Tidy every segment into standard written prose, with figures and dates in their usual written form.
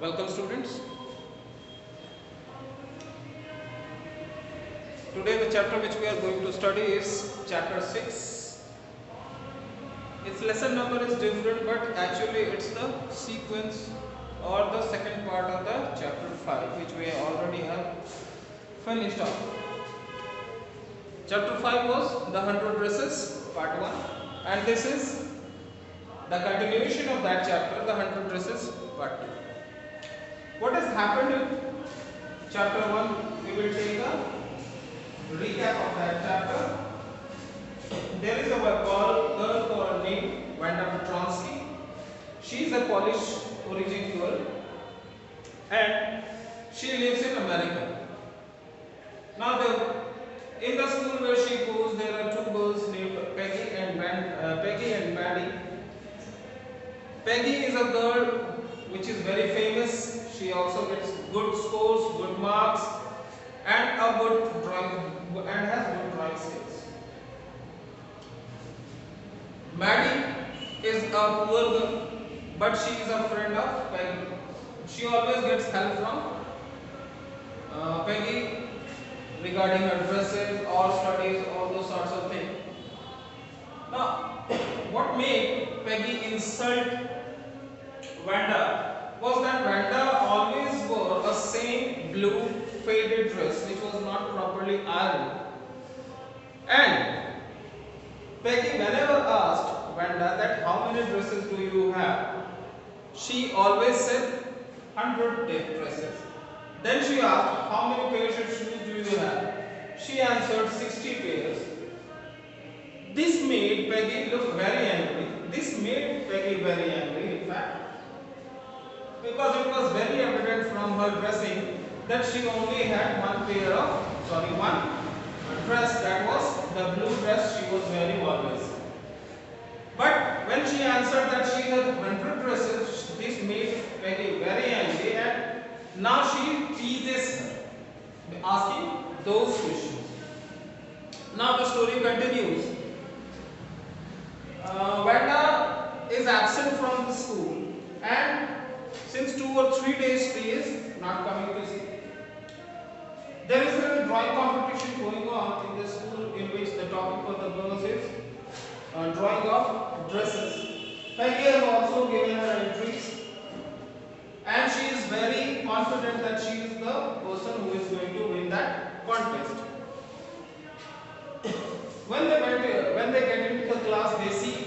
Welcome students. Today the chapter which we are going to study is chapter 6. Its lesson number is different, but actually it's the sequence or the second part of the chapter 5 which we already have finished off. Chapter 5 was the 100 dresses part 1, and this is the continuation of that chapter, the 100 dresses part 2. What has happened in chapter 1? We will take a recap of that chapter. There is a girl called named Wanda Petronsky. She is a Polish origin girl and she lives in America. Now in the school where she goes, there are two girls named Peggy and Maddie. Peggy is a girl which is very famous. She also gets good scores, good marks, and has good drawing skills. Maddie is a poor girl, but she is a friend of Peggy. She always gets help from Peggy regarding her dresses or studies, all those sorts of things. Now, what made Peggy insult Wanda was that Wanda always wore a same blue faded dress which was not properly ironed. And Peggy whenever asked Wanda that how many dresses do you have, she always said 100 dresses. Then she asked how many pairs of shoes do you have, she answered 60 pairs. This made Peggy look very angry. This made Peggy very angry in fact, because it was very evident from her dressing that she only had one dress, that was the blue dress she was wearing always. But when she answered that she had 100 dresses, this made Peggy very angry, and now she teases her, asking those questions. Now the story continues. Wanda is absent from the school, and since 2 or 3 days she is not coming to see. There is a drawing competition going on in the school in which the topic for the girls is drawing of dresses. Peggy has also given her entries, and she is very confident that she is the person who is going to win that contest. When they get into the class, they see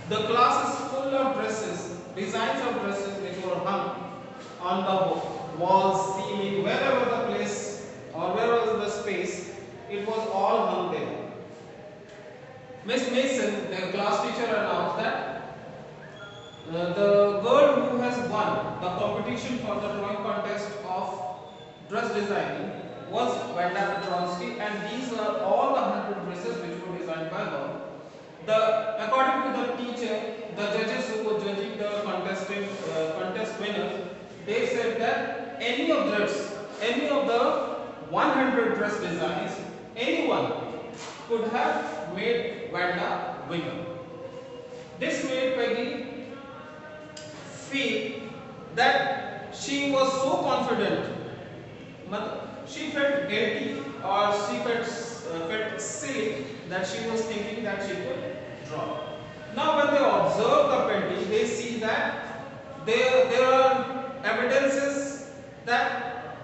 the class is full of dresses, designs of dresses which were hung on the walls, ceiling, wherever the place or wherever the space, it was all hung there. Miss Mason, the class teacher, announced that the girl who has won the competition for the drawing contest of dress designing was Wanda Petronsky, and these are all the 100 dresses which were designed by her. According to the teacher, the judges who were judging the contest winners, they said that any of the 100 dress designs, anyone could have made Wanda winner. This made Peggy feel that she was so confident. She felt guilty, or she felt silly that she was thinking that she could draw. Now when they observe the painting, they see that there are evidences that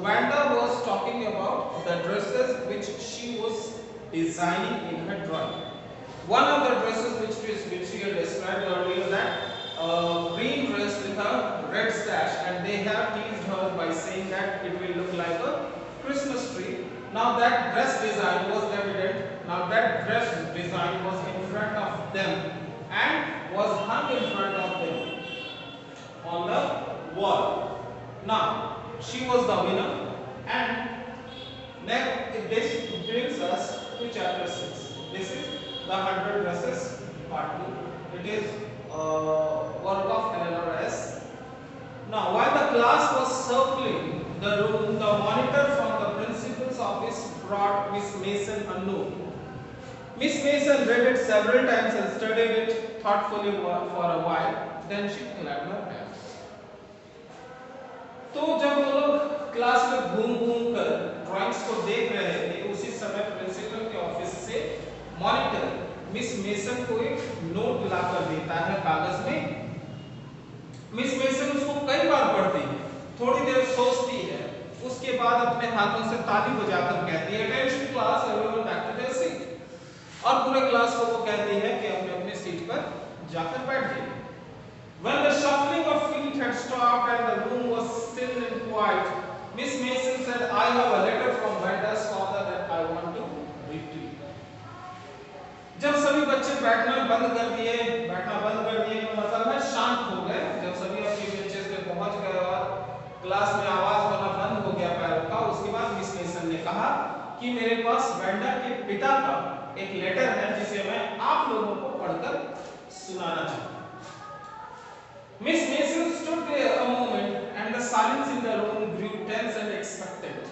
Wanda was talking about the dresses which she was designing in her drawing. One of the dresses which she had described earlier, that green dress with a red sash, and they have teased her by saying that it will look like a Christmas tree. Now that dress design was evident. Now that dress design was in front of them and was hung in front of them on the wall. Now she was the winner, and next this brings us to chapter 6. This is the 100 dresses part 2. It is work of Eleanor S. Now while the class was circling the room, the monitor from the principal's office brought Miss Mason a note. Miss Mason read it several times and studied it thoughtfully for a while. Then she clapped her hands. तो जब वो लोग class में घूम घूम कर drawings को देख रहे थे, उसी समय प्रिंसिपल के ऑफिस से मॉनिटर मिस मेसन को एक नोट लाकर देता है कागज में। मिस मेसन उसको कई बार पढ़ती है, थोड़ी देर सोचती है, उसके बाद अपने हाथों से ताली बजाकर कहती है attention class, everyone back to their seat. और पूरे क्लास को वो कहती है कि अपने अपने सीट पर जाकर बैठ जाइए। When the shuffling of feet had stopped and the room was still and quiet, Miss Mason said, "I have a letter from Vanda's father that I want to read to you." जब सभी बच्चे बैठना बंद कर दिए का मतलब है शांत हो गए, जब सभी अपनी बेंचेस पे पहुंच गए और क्लास में आवाज होना बंद हो गया पैरों का, उसके बाद मिस मेसन ने कहा कि मेरे पास वेंडा के पिता का एक लेटर है जिसे मैं आप लोगों को पढ़कर सुनाना चाहता हूं। Miss Mason stood there a moment and the silence in the room grew tense and expectant.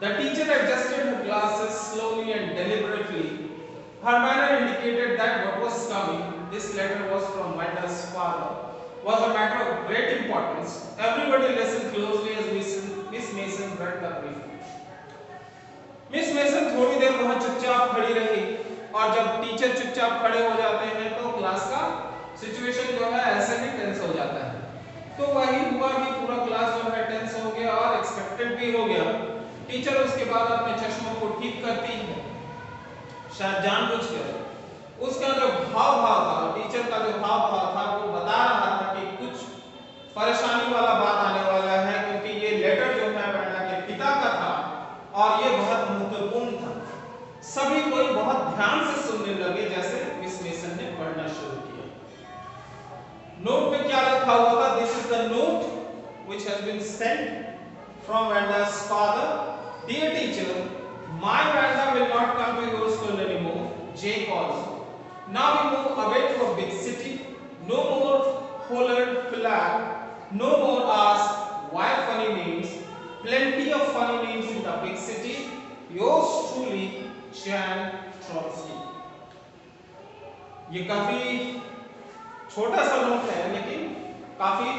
The teacher adjusted her glasses slowly and deliberately. Her manner indicated that what was coming, this letter was from Vanda's father, was a matter of great importance. Everybody listened closely as Miss Mason read the brief. Miss Mason थोड़ी देर वहां चुपचाप खड़ी रही और जब teacher चुपचाप खड़े हो जाते हैं तो क्लास का सिचुएशन जो है ऐसे ही टेंस हो जाता है। तो वही हुआ कि पूरा क्लास जो है टेंस हो गया और एक्सपेक्टेड भी हो गया। टीचर उसके बाद अपने चश्मों को ठीक करती है, शायद जानबूझकर। उसका जो भाव था, टीचर का जो भाव था वो बता रहा था कि कुछ परेशानी वाला बात आने वाला है, क्योंकि ये लेटर जो है वेंडा के पिता का था और ये बहुत महत्वपूर्ण था। सभी कोई बहुत ध्यान से सुनने लगे जैसे मिस मेसन ने पढ़ना शुरू किया। नोट में क्या लिखा हुआ था? This is the note which has been sent from Vanda's father. Dear teacher, my Vanda will not come to your school anymore. Jake also. Now we move away to a big city. No more hollered flag. No more ask why funny names. Plenty of funny names in the big city. Yours truly, Jan Trotsky. ये काफी छोटा सा note है लेकिन काफी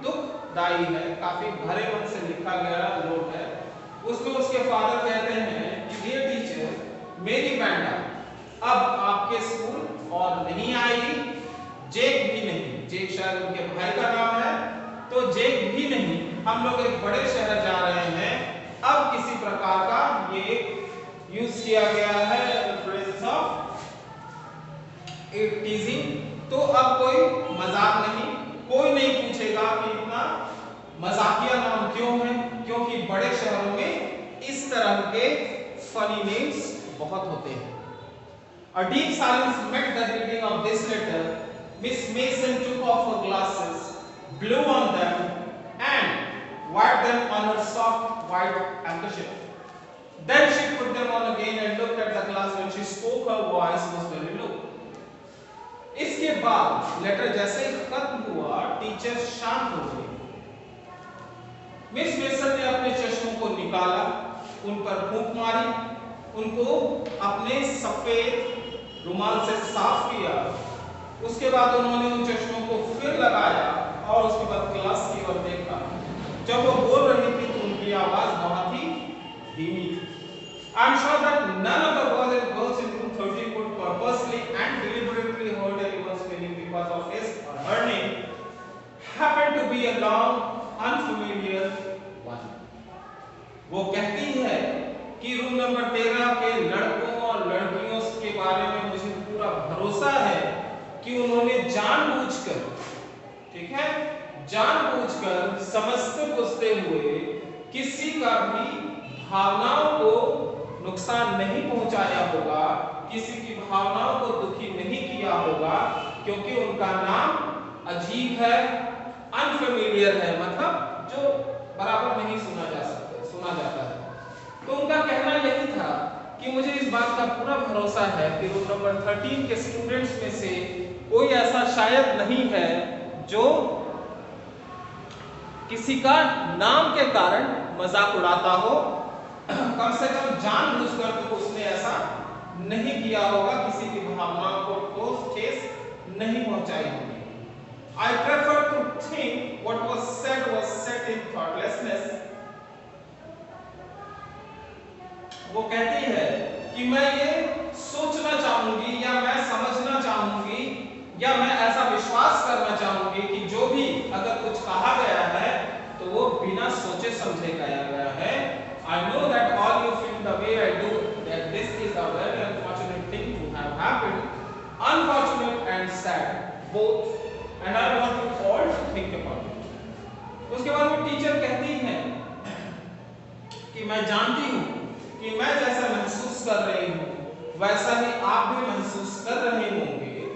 दुखदायी है, काफी भरे मन से लिखा गया नोट है। उसमें उसके फादर कहते हैं कि डियर टीचर, मेरी वेंडा अब आपके स्कूल और नहीं आएगी, जेक भी नहीं। जेक शायद उनके भाई का नाम है, तो जेक भी नहीं। हम लोग एक बड़े शहर जा रहे हैं। अब किसी प्रकार का ये यूज किया गया है फ्रेज ऑफ टीजिंग। तो अब कोई मजाक नहीं, कोई नहीं पूछेगा कि इतना मजाकिया नाम क्यों है, क्योंकि बड़े शहरों में इस तरह के फनी नेम्स बहुत होते हैं। A deep silence met the reading of this letter. Miss Mason took off her glasses, blew on them, and wiped them on her soft white handkerchief. Then she put them on again and looked at the class. When she spoke, her voice was very low. इसके बाद letter जैसे खत्म हुआ, teacher शांत हो गई। Miss mason ने अपने चश्मों को निकाला, उन पर फूंक मारी, उनको अपने सफेद रुमाल से साफ किया। उसके बाद उन्होंने उन चश्मों को फिर लगाया और उसके बाद क्लास की ओर देखा। जब वो बोल रही थी तो उनकी आवाज बहुत ही धीमी थी। I'm sure that none of the boys and girls in room 30 would purposely and deliberately hurt anyone's feeling because of his or her name happened to be a long, unfamiliar one. वो कहती है कि room number 13 के लड़कों और लड़कियों के बारे में मुझे पूरा भरोसा है कि उन्होंने जानबूझकर, ठीक है, जानबूझकर समझते बुझते हुए किसी का भी भावनाओं को नुकसान नहीं पहुंचाया होगा, किसी की भावनाओं को दुखी नहीं किया होगा, क्योंकि उनका नाम अजीब है, अनफेमिलियर है, मतलब जो बराबर नहीं सुना जाता है। तो उनका कहना यही था कि मुझे इस बात का पूरा भरोसा है कि रूम नंबर 13 के स्टूडेंट्स में से कोई ऐसा शायद नहीं है जो किसी का नाम के कारण मजाक उड़ाता हो। कम से कम जानबूझकर तो उसने ऐसा नहीं किया होगा, किसी की भावनाओं को ठेस नहीं पहुंचाई होगी। I prefer to think what was said in thoughtless वो कहती है कि मैं ये सोचना चाहूंगी या मैं समझना चाहूंगी या मैं ऐसा विश्वास करना चाहूंगी कि जो भी अगर कुछ कहा गया है तो वो बिना सोचे समझे कहा गया है। I know that all you feel the way I do, that this is a very unfortunate thing to have happened, unfortunate and sad both, and I want you all to think about it. उसके बाद वो teacher कहती है कि मैं जानती हूँ कि मैं जैसा महसूस कर रही हूँ वैसा ही आप भी महसूस कर रहे होंगे,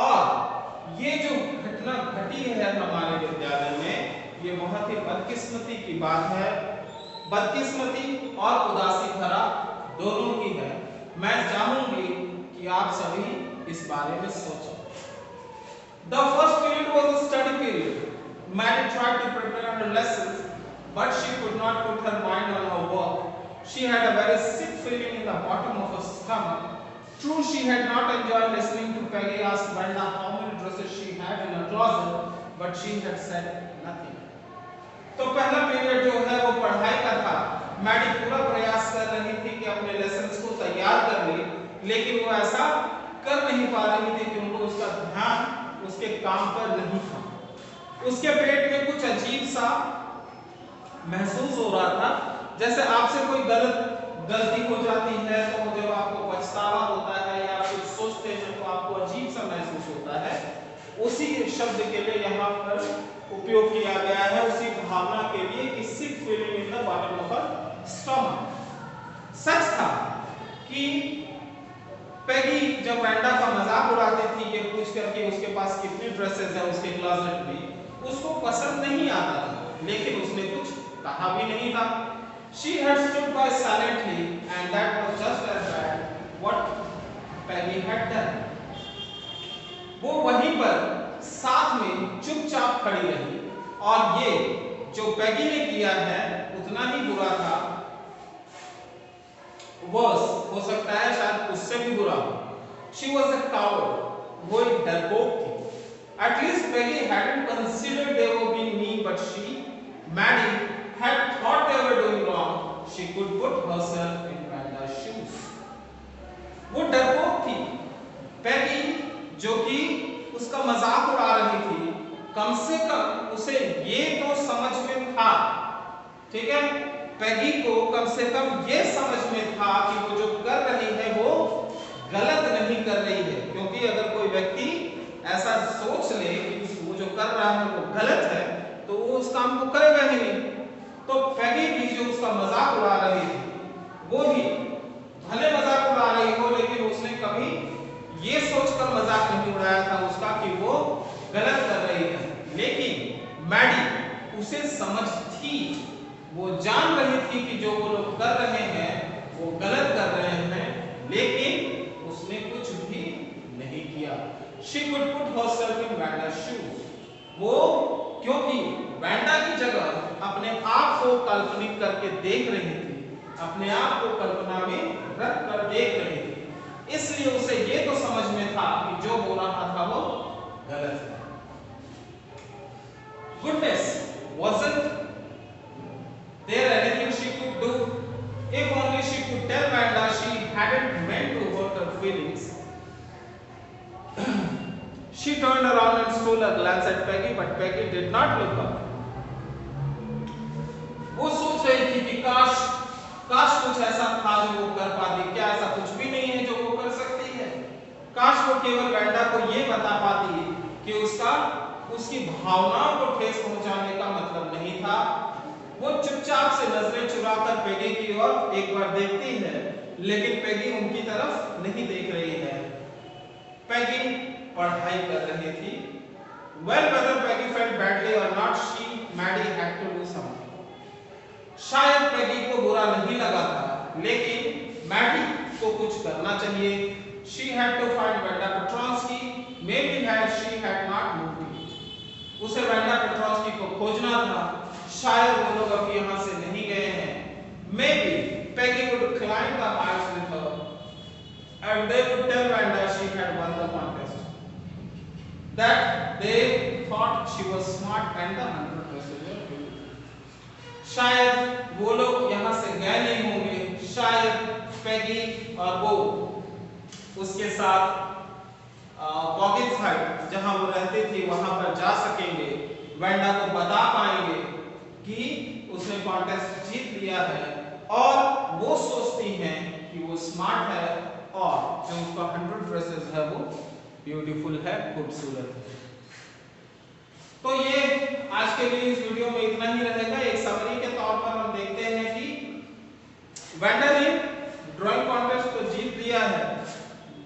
और ये जो घटना घटी है हमारे विद्यालय में ये बहुत ही बदकिस्मती की बात है। बदकिस्मती और उदासी भरा दोनों की है। मैं चाहूंगी कि आप सभी इस बारे में सोचें। The first period was a study period. Mary tried to prepare her lessons, but she could not put her mind on her work. She had a very sick feeling in the bottom of her stomach. True, she had not enjoyed listening to Peggy ask Brenda how many dresses she had in her closet, but she had said nothing. तो पहला period जो है वो पढ़ाई का था। Maddie पूरा प्रयास कर रही थी कि अपने लेसन्स को तैयार कर ले, लेकिन वो ऐसा कर नहीं पा रही थी क्योंकि उसका ध्यान उसके काम पर नहीं था। उसके पेट में कुछ अजीब सा महसूस हो रहा था, जैसे आपसे कोई गलती हो जाती है तो जब आपको पछतावा होता है या कुछ सोचते हैं तो आपको अजीब सा महसूस होता है। उसी शब्द के लिए यहाँ पर उपयोग किया गया है, उसी भावना के लिए कि sick feeling in the bottom of her stomach. सच था कि पेगी जब ब्रेंडा का मजाक उड़ाती थी ये पूछ करके उसके पास कितनी ड्रेसेस है उसके क्लोजेट में, उसको पसंद नहीं आता था, लेकिन उसने कुछ कहा भी नहीं था। She had stood by silently, and that was just as bad what Peggy had done. वो वहीं पर साथ में चुपचाप खड़ी रही, और ये जो पेगी ने किया है उतना ही बुरा था, वर्स हो सकता है शायद उससे भी बुरा। She was a coward, वो एक डरपोक थी। At least Peggy hadn't considered they were being mean, but Maddie, had thought they were doing wrong. She could put herself in Brenda's shoes. वो डरपोक थी। पेगी जो कि उसका मजाक उड़ा रही थी, कम से कम उसे ये तो समझ में था, ठीक है, पेगी को कम से कम ये समझ में था कि वो जो कर रही है वो गलत नहीं कर रही है, क्योंकि अगर कोई व्यक्ति ऐसा सोच ले कि वो जो कर रहा है वो गलत है तो वो उस काम को करेगा ही नहीं। तो पेगी भी जो उसका मजाक उड़ा रही थी वो भी भले मजाक उड़ा रही हो, लेकिन उसने कभी ये सोचकर मजाक नहीं उड़ाया था उसका कि वो गलत कर रही है। लेकिन मैडी उसे समझ थी, वो जान रही थी कि जो वो लोग कर रहे हैं वो गलत कर रहे हैं, लेकिन उसने कुछ भी नहीं किया। She could put herself in Branda's shoes. वो क्योंकि ब्रेंडा की जगह अपने आप को काल्पनिक करके देख रही थी, अपने आप को कल्पना में रख कर देख रही थी, इसलिए उसे ये तो समझ में था कि जो हो रहा था वो गलत है। Goodness, wasn't there anything she could do? If only she could tell Brenda she hadn't meant to hurt her feelings. She turned around and stole a glance at Peggy, but Peggy did not look up. वो सोच रही थी कि काश कुछ ऐसा था जो वो कर पाती, क्या ऐसा कुछ भी नहीं है जो वो कर सकती है? काश वो केवल ब्रेंडा को ये बता पाती कि उसकी भावनाओं को ठेस पहुंचाने का मतलब नहीं था। वो चुपचाप से नजरें चुराकर पेगी की ओर एक बार देखती है, लेकिन पेगी उनकी तरफ नहीं देख रही है। पेगी पढ़ाई कर रही थी। Well, whether Peggy felt badly or not, Maddie had to do something. शायद पेगी को बुरा नहीं लगा था, लेकिन मैडी को कुछ करना चाहिए। She had to find Brenda Petronsky. Maybe she had not moved it. उसे ब्रेंडा पेट्रोस्की को खोजना था, शायद वो लोग अभी यहाँ से नहीं गए हैं। Maybe Peggy would climb the heights with her, and they would tell Brenda she had won the contest. That they thought she was smart and the 100 dresses were beautiful. शायद वो लोग यहाँ से गए नहीं होंगे, शायद पैगी और वो उसके साथ बॉगिंस हाइट जहां वो रहते थे वहां पर जा सकेंगे, वेंडा को बता पाएंगे कि उसने कॉन्टेस्ट जीत लिया है, और वो सोचती हैं कि वो स्मार्ट है और जो उसका 100 ड्रेसेस है वो ब्यूटीफुल है, खूबसूरत है। तो ये आज के लिए इस वीडियो में इतना ही रहेगा। एक समरी के तौर पर हम देखते हैं कि वेंडा ने ड्राइंग कॉन्टेस्ट तो जीत लिया है।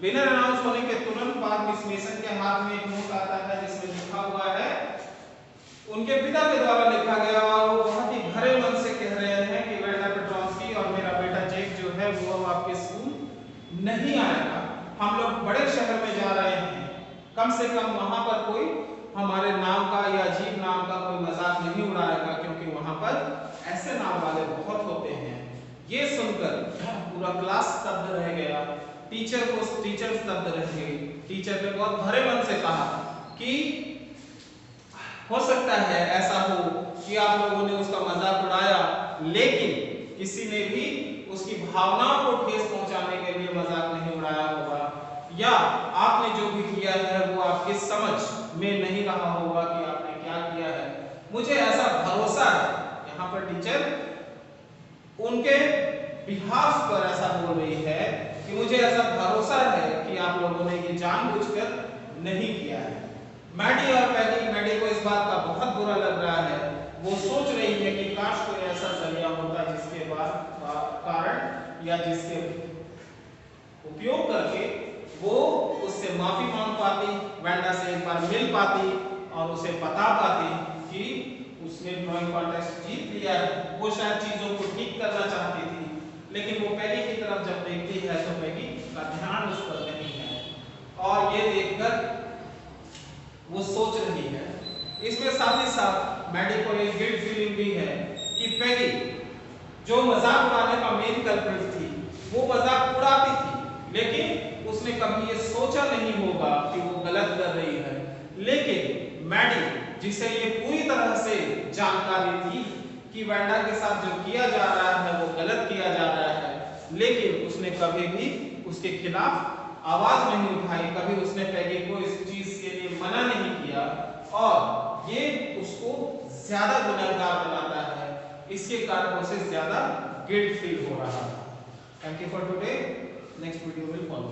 विनर अनाउंस होने के तुरंत बाद मिस मेसन के हाथ में एक नोट आता है जिसमें लिखा हुआ है, उनके पिता के द्वारा लिखा गया, और वो बहुत ही भरे मन से कह रहे हैं कि वेंडा पेट्रोस्की और मेरा बेटा जेक जो है वो अब आपके स्कूल नहीं आएगा। हम लोग बड़े शहर में जा रहे हैं, कम से कम वहां पर कोई हमारे नाम का या अजीब नाम का कोई मजाक नहीं उड़ाएगा, क्योंकि वहां पर ऐसे नाम वाले बहुत होते हैं। ये सुनकर पूरा क्लास स्तब्ध रह गया, टीचर स्तब्ध रह गई। टीचर ने बहुत भरे मन से कहा कि हो सकता है ऐसा हो कि आप लोगों ने उसका मजाक उड़ाया, लेकिन किसी ने भी उसकी भावनाओं को ठेस पहुंचाने के लिए मजाक नहीं उड़ाया होगा, या आपने जो भी किया है वो आपकी समझ में नहीं रहा होगा कि आपने क्या किया है। मुझे ऐसा भरोसा है, यहाँ पर टीचर उनके बिहाफ पर ऐसा बोल रही है कि मुझे ऐसा भरोसा है कि आप लोगों ने ये जानबूझकर नहीं किया है। मैडी और मैडी को इस बात का बहुत बुरा लग रहा है। वो सोच रही है कि काश कोई ऐसा जरिया होता जिसके कारण या जिसके उपयोग करके वो उससे माफी मांग पाती, वेंडा से एक बार मिल पाती और उसे बता पाती कि उसने ड्राइंग कॉन्टेस्ट जीत लिया है। वो शायद चीजों को ठीक करना चाहती थी, लेकिन वो पैगी की तरफ जब देखती है तो पैगी का ध्यान उस पर नहीं है, और ये देखकर वो सोच रही है। इसमें साथ ही साथ मैडी को एक गिल्ट फीलिंग भी है कि पैगी जो मजाक उड़ाने का मेन कल्प्रिट थी, वो मजाक उड़ाती थी, लेकिन उसने कभी ये सोचा नहीं होगा कि वो गलत कर रही है। लेकिन मैडी, जिसे ये पूरी तरह से जानकारी थी कि वेंडा के साथ जो किया जा रहा है वो गलत किया जा रहा है, लेकिन उसने कभी भी उसके खिलाफ आवाज नहीं उठाई, कभी उसने पैगी को इस चीज के लिए मना नहीं किया, और ये उसको ज्यादा गुनहगार बनाता है। इसके कारण उसे ज्यादा गिल्ट फील हो रहा है। Thank you for today, next video will follow.